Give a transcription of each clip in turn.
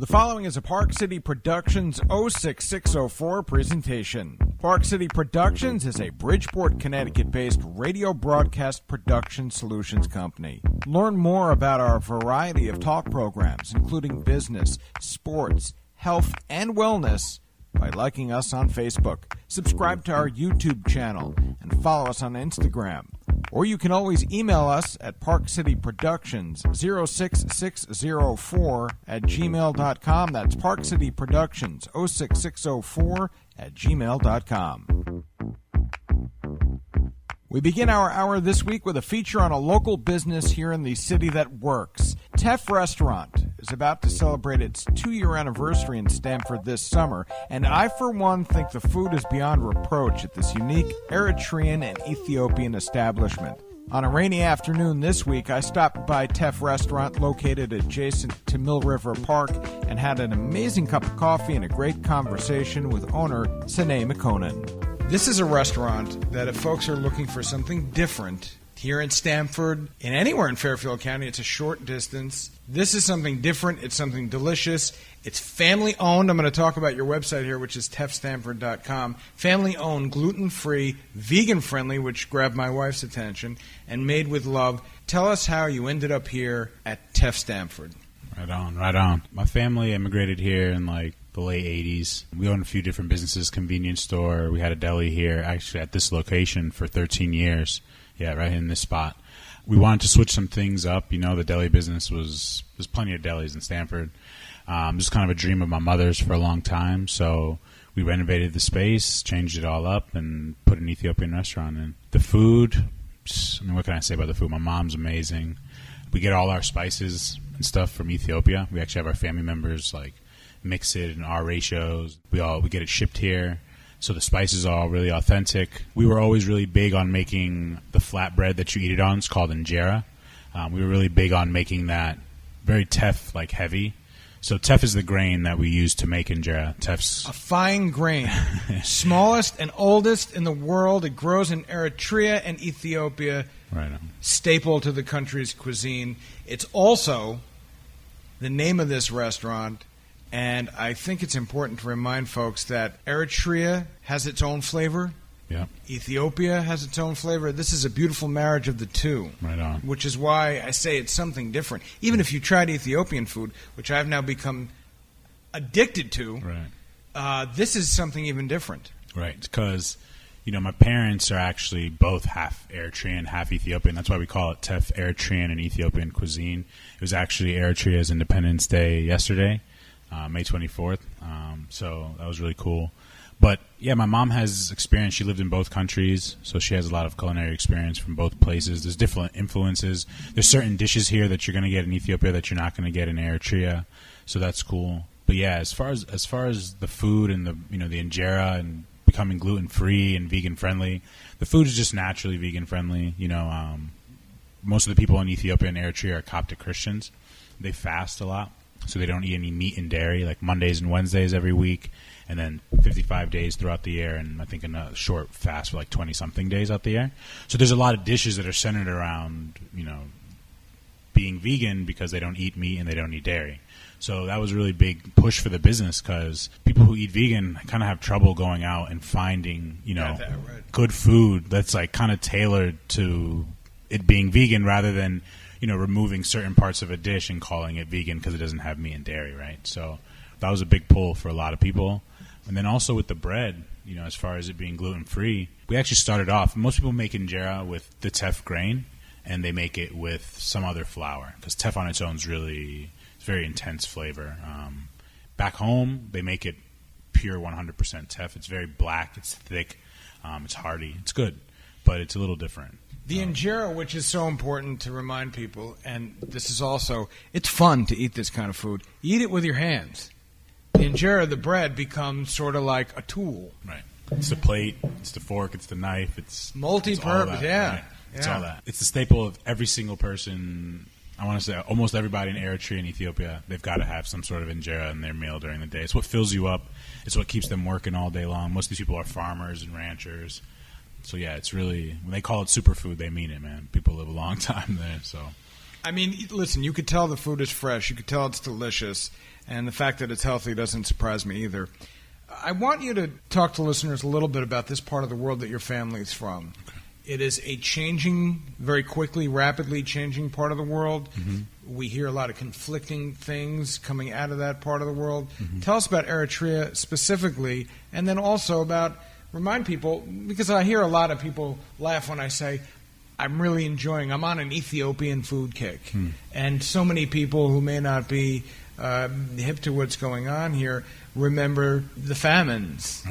The following is a Park City Productions 06604 presentation. Park City Productions is a Bridgeport, Connecticut-based radio broadcast production solutions company. Learn more about our variety of talk programs, including business, sports, health, and wellness, by liking us on Facebook. Subscribe to our YouTube channel and follow us on Instagram. Or you can always email us at parkcityproductions06604@gmail.com. That's parkcityproductions06604@gmail.com. We begin our hour this week with a feature on a local business here in the city that works. Teff Restaurant is about to celebrate its 2-year anniversary in Stamford this summer, and I, for one, think the food is beyond reproach at this unique Eritrean and Ethiopian establishment. On a rainy afternoon this week, I stopped by Teff Restaurant located adjacent to Mill River Park and had an amazing cup of coffee and a great conversation with owner Senay Mekonen. This is a restaurant that if folks are looking for something different here in Stamford, and anywhere in Fairfield County, it's a short distance. This is something different. It's something delicious. It's family-owned. I'm going to talk about your website here, which is teffstamford.com. Family-owned, gluten-free, vegan-friendly, which grabbed my wife's attention, and made with love. Tell us how you ended up here at Teff Stamford. Right on. My family immigrated here in the late 80s. We owned a few different businesses, convenience store. We had a deli here, actually at this location for 13 years. Yeah, right in this spot. We wanted to switch some things up. You know, the deli business there's plenty of delis in Stamford. This is kind of a dream of my mother's for a long time. So we renovated the space, changed it all up, and put an Ethiopian restaurant in. The food, what can I say about the food? My mom's amazing. We get all our spices and stuff from Ethiopia. We actually have our family members mix it in our ratios. We get it shipped here. So the spices are all really authentic. We were always really big on making the flatbread that you eat it on. It's called injera. We were really big on making that very teff heavy. So teff is the grain that we use to make injera. Teff's a fine grain, smallest and oldest in the world. It grows in Eritrea and Ethiopia. Right on. Staple to the country's cuisine. It's also the name of this restaurant. And I think it's important to remind folks that Eritrea has its own flavor. Yeah. Ethiopia has its own flavor. This is a beautiful marriage of the two. Right on. Which is why I say it's something different. Even if you tried Ethiopian food, which I've now become addicted to, right. This is something even different. Right, because my parents are actually both half Eritrean, half Ethiopian. That's why we call it Teff Eritrean and Ethiopian cuisine. It was actually Eritrea's Independence Day yesterday. May 24th, so that was really cool. But, yeah, my mom has experience. She lived in both countries, so she has a lot of culinary experience from both places. There's different influences. There's certain dishes here that you're going to get in Ethiopia that you're not going to get in Eritrea, so that's cool. But, yeah, as far as the food and the injera and becoming gluten-free and vegan-friendly, the food is just naturally vegan-friendly. Most of the people in Ethiopia and Eritrea are Coptic Christians. They fast a lot. So they don't eat any meat and dairy, like Mondays and Wednesdays every week, and then 55 days throughout the year, and I think a short fast for 20-something days out the year. So there's a lot of dishes that are centered around, being vegan because they don't eat meat and they don't eat dairy. So that was a really big push for the business because people who eat vegan kind of have trouble going out and finding, good food that's kind of tailored to it being vegan rather than removing certain parts of a dish and calling it vegan because it doesn't have meat and dairy, right? So that was a big pull for a lot of people. And then also with the bread, as far as it being gluten-free, we actually started off, most people make injera with the teff grain, and they make it with some other flour because teff on its own is it's very intense flavor. Back home, they make it pure 100% teff. It's very black, it's thick, it's hearty, it's good, but it's a little different. The injera, which is so important to remind people, and this is also, it's fun to eat this kind of food. Eat it with your hands. The injera, the bread, becomes sort of like a tool. Right. It's the plate, it's the fork, it's the knife, it's multi-purpose, yeah. Right. It's all that. It's the staple of every single person, I want to say almost everybody in Eritrea and Ethiopia, they've got to have some sort of injera in their meal during the day. It's what fills you up. It's what keeps them working all day long. Most of these people are farmers and ranchers. So, yeah, it's really, when they call it superfood, they mean it, man. People live a long time there, so. I mean, listen, you could tell the food is fresh. You could tell it's delicious. and the fact that it's healthy doesn't surprise me either. I want you to talk to listeners a little bit about this part of the world that your family's from. Okay. It is a changing, very quickly, rapidly changing part of the world. Mm-hmm. We hear a lot of conflicting things coming out of that part of the world. Mm-hmm. Tell us about Eritrea specifically, and then also remind people, because I hear a lot of people laugh when I say, I'm on an Ethiopian food kick. And so many people who may not be hip to what's going on here remember the famines.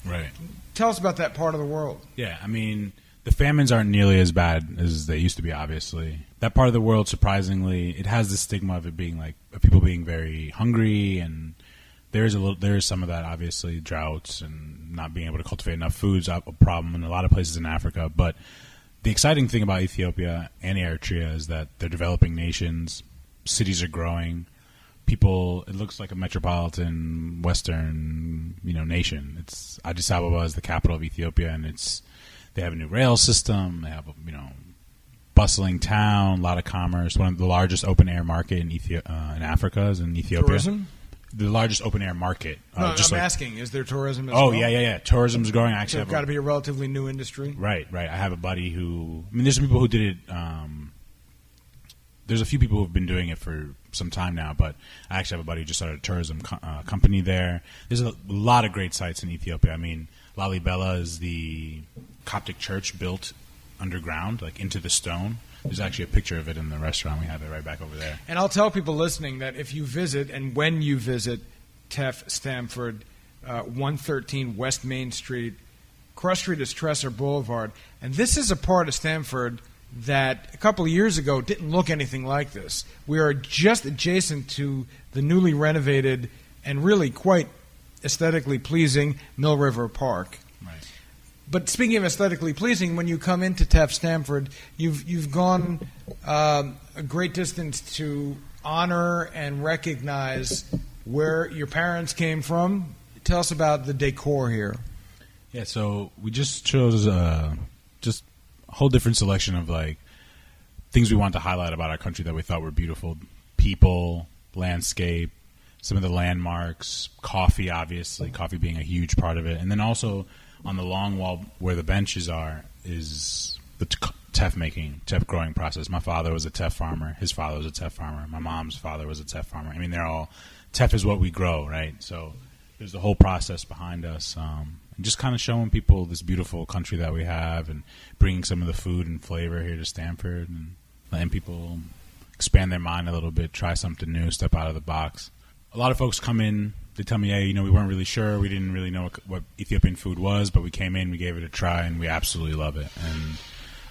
Right. Tell us about that part of the world. Yeah, I mean, the famines aren't nearly as bad as they used to be, obviously. That part of the world, surprisingly, it has the stigma of it being of people being very hungry, and there is some of that, obviously, droughts and not being able to cultivate enough food is a problem in a lot of places in Africa. But the exciting thing about Ethiopia and Eritrea is that they're developing nations, cities are growing. It looks like a metropolitan Western, nation. Addis Ababa is the capital of Ethiopia, and they have a new rail system. They have a, bustling town, a lot of commerce. One of the largest open air market in Africa is in Ethiopia. Tourism? The largest open air market. I'm asking, is there tourism as well? Oh, yeah. Tourism's growing. Actually, it's got to be a relatively new industry. Right. I have a buddy there's some people who did it. There's a few people who have been doing it for some time now, but I actually have a buddy who just started a tourism company there. There's a lot of great sites in Ethiopia. I mean, Lalibela is the Coptic church built underground, into the stone. There's actually a picture of it in the restaurant. We have it right back over there. And I'll tell people listening that if you visit, and when you visit Teff Stamford, 113 West Main Street, cross street is Tresser Boulevard, and this is a part of Stamford that a couple of years ago didn't look anything like this. We are just adjacent to the newly renovated and really quite aesthetically pleasing Mill River Park. Right. But speaking of aesthetically pleasing, when you come into Teff Stamford, you've gone a great distance to honor and recognize where your parents came from. Tell us about the decor here. Yeah, so we just chose just a whole different selection of things we wanted to highlight about our country that we thought were beautiful. People, landscape, some of the landmarks, coffee, obviously, coffee being a huge part of it. And then also on the long wall where the benches are is the teff growing process. My father was a teff farmer. His father was a teff farmer. My mom's father was a teff farmer. I mean, teff is what we grow, right? So there's the whole process behind us. And just kind of showing people this beautiful country that we have and bringing some of the food and flavor here to Stamford and letting people expand their mind a little bit, try something new, step out of the box. A lot of folks come in, they tell me, hey, we weren't really sure. We didn't really know what Ethiopian food was, but we came in, we gave it a try, and we absolutely love it. And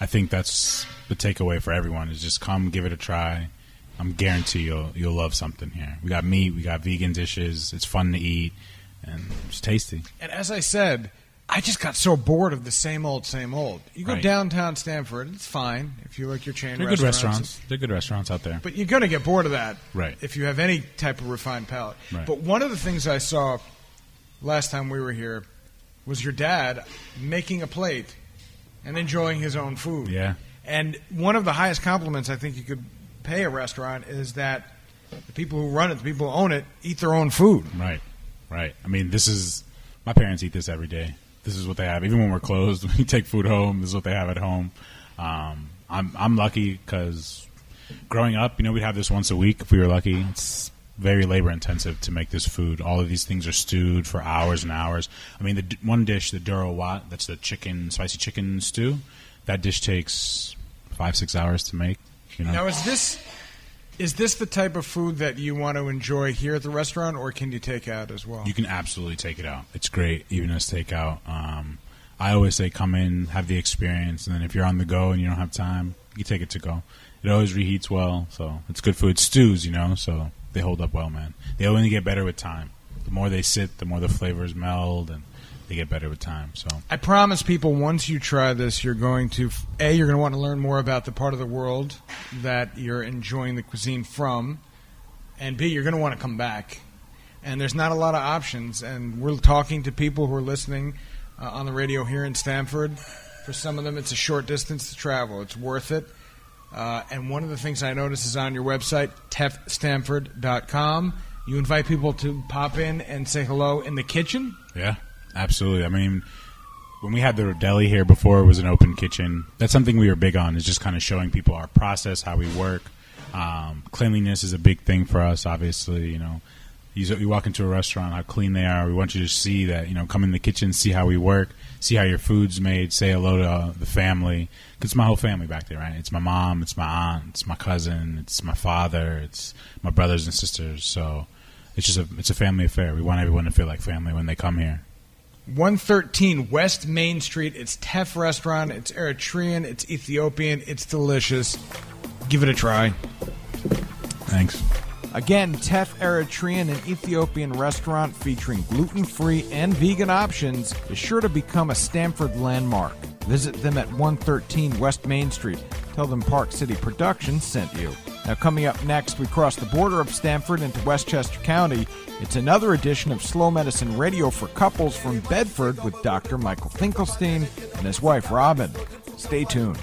I think that's the takeaway for everyone is just come, give it a try. I'm guarantee you'll love something here. We got meat, we got vegan dishes. It's fun to eat, and it's tasty. And as I said, I just got so bored of the same old. You go downtown Stamford, it's fine if you like your chain restaurants. Good restaurants. They're good restaurants out there. But you're going to get bored of that right. if you have any type of refined palate. Right. But one of the things I saw last time we were here was your dad making a plate and enjoying his own food. Yeah. And one of the highest compliments I think you could pay a restaurant is that the people who run it, the people who own it, eat their own food. Right. I mean, my parents eat this every day. This is what they have. Even when we're closed, when we take food home, this is what they have at home. I'm lucky because growing up, we'd have this once a week if we were lucky. It's very labor intensive to make this food. All of these things are stewed for hours and hours. I mean, the one dish, the duro wat, that's the spicy chicken stew. That dish takes 5-6 hours to make. Now, is this the type of food that you want to enjoy here at the restaurant, or can you take out as well? You can absolutely take it out. It's great, even as takeout. I always say come in, have the experience, and then if you're on the go and you don't have time, you take it to go. It always reheats well, so it's good food. Stews, so they hold up well, man. They only get better with time. The more they sit, the more the flavors meld, and they get better with time. So I promise people, once you try this, you're going to want to learn more about the part of the world that you're enjoying the cuisine from, and B, you're going to want to come back. And there's not a lot of options, and we're talking to people who are listening on the radio here in Stamford. For some of them, it's a short distance to travel. It's worth it. And one of the things I noticed is on your website, teffstamford.com, You invite people to pop in and say hello in the kitchen? Yeah, absolutely. I mean, when we had the deli here before, it was an open kitchen. That's something we were big on, is just kind of showing people our process, how we work. Cleanliness is a big thing for us, obviously. You know, you walk into a restaurant, how clean they are. We want you to see that, you know, come in the kitchen, see how we work, see how your food's made, say hello to the family. 'Cause it's my whole family back there, right? It's my mom, it's my aunt, it's my cousin, it's my father, it's my brothers and sisters. So it's a family affair. We want everyone to feel like family when they come here. 113 West Main Street. It's Teff Restaurant. It's Eritrean. It's Ethiopian. It's delicious. Give it a try. Thanks. Again, Teff Eritrean and Ethiopian Restaurant, featuring gluten-free and vegan options, is sure to become a Stamford landmark. Visit them at 113 West Main Street. Tell them Park City Productions sent you. Now, coming up next, we cross the border of Stamford into Westchester County. It's another edition of Slow Medicine Radio for Couples from Bedford with Dr. Michael Finkelstein and his wife, Robin. Stay tuned.